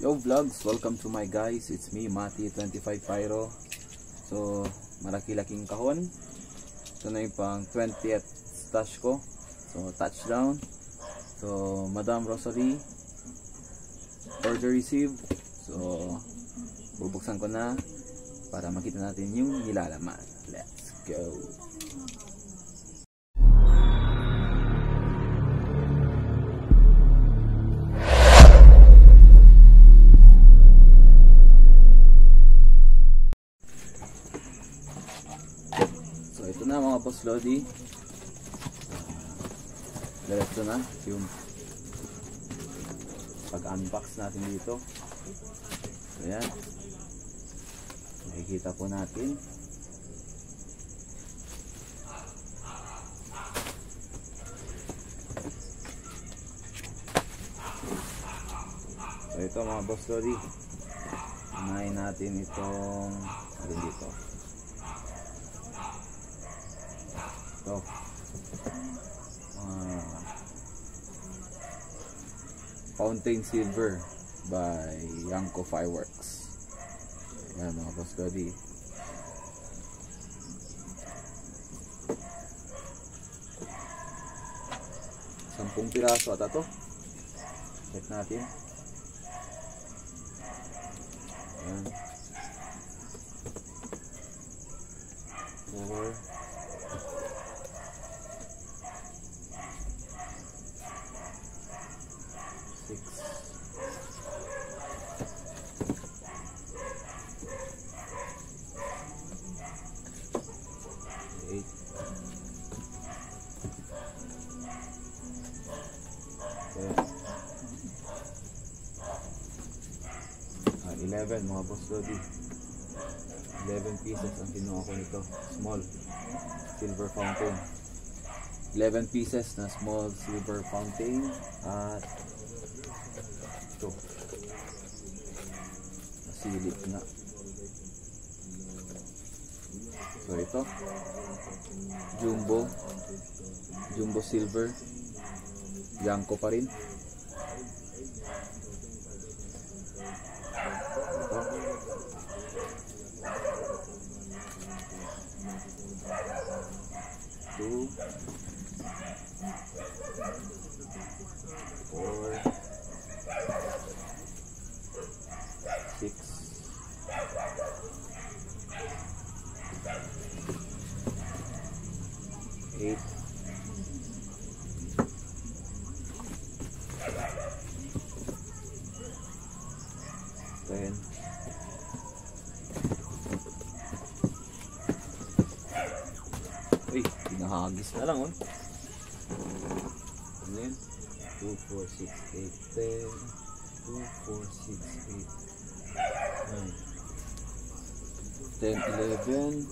Yo vlogs, welcome to my guys. It's me, Mati 25 Pyro. So, malaki-laking kahon. Ito na yung pang 20th stash ko. So, touchdown. So, Madam Rosalie, order received. So, bubuksan ko na para makita natin yung nilalaman. Let's go! So, ito na mga boss Lodi. Diretso na yung pag-unbox natin dito. So, ayan. Nakikita po natin. So, ito mga boss Lodi. Unahin natin itong alin dito. Ito. Fountain Silver by Yanko Fireworks. Ayan mga boss Lodi. Sampung piraso ata to. Check natin. Ayan. Over. Okay. 11 mga boss Lodi. 11 pieces ang kinuha ko nito. Small silver fountain. 11 pieces na small silver fountain. At ito. Nasilip na. So ito. Jumbo silver. Yanko pa rin. Ito. Two. 4. 6. 8. 10. Uy, pinahagis na lang oh. Ano yun? 2, 4, 6, 8, 10. 2, 4, 6, 8, 9. 10, 11.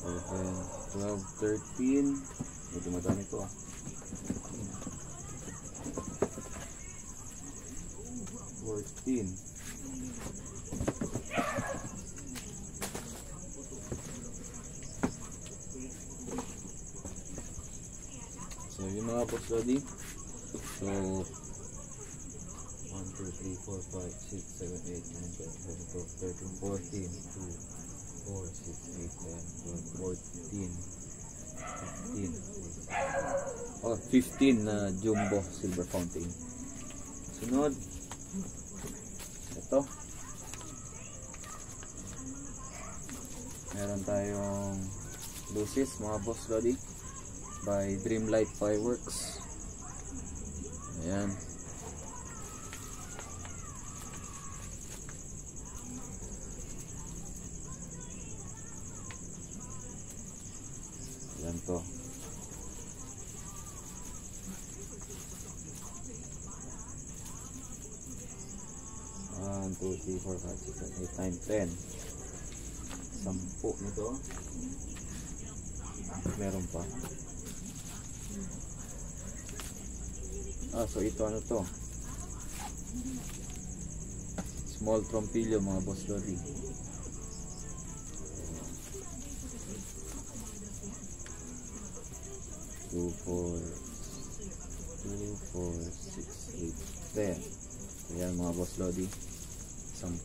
Okay, 12, 13. Medyo madami ito ah. 14. So yung mga box Lodi. So 1, 2, 3, 4, 5, 6, 7, 8, 9, 10, 11, 12, 13, 14, 2, 4, 6, 8, 10, 12, 14, 15. Oh, 15 na jumbo silver fountain. Sunod. Ito. Meron tayong Lucis mga boss Lodi by Dreamlight Fireworks. Ayan. Ayan to. One, 2, 3, 4, 5, 6, 7, 8, 9, 10. 10 nito. Meron pa. So ito ano to? Small trompilyo mga boss Lodi. 2, 4, 2, 4, 6, 8, 10. Ayan mga boss Lodi. 10.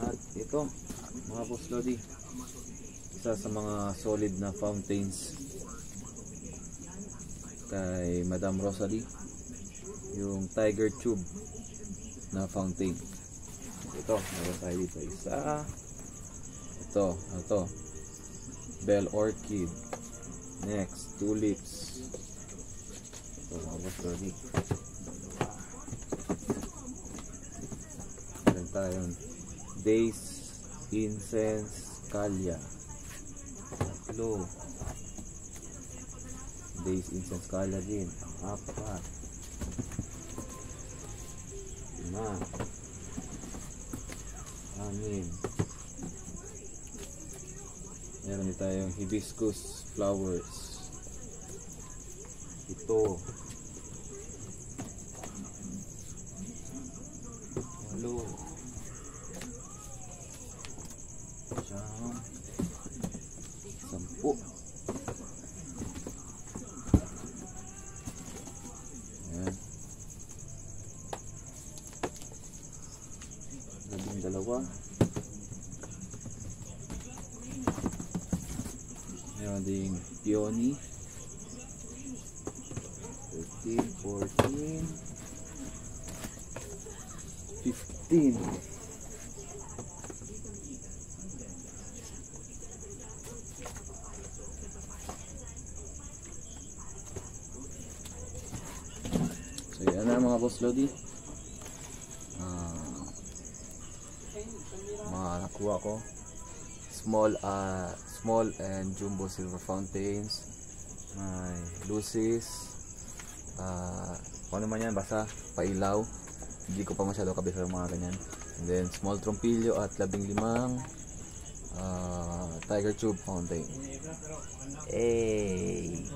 At ito mga boss Lodi, isa sa mga solid na fountains kay Madam Rosalie, yung Tiger Tube na fountain. Ito, meron tayo dito isa. Ito Bell Orchid. Next, tulips. Ito mga boss Lodi. Meron tayong days, incense, calya. Tatlo. Days, incense, calya din. 4. 5. 6. Meron din tayong hibiscus flowers. 7. 8. 10. Ayan. 12. Meron ding peony. 13, 14, 15. So yan na mga boss Lodi, mga nakuha ko small and jumbo silver fountains, may lucis, kung ano man yan, basta pailaw. Hindi ko pa masyado kabisa ng mga ganyan. And then small trompilyo at 15 Tiger Tube fountain. Hey!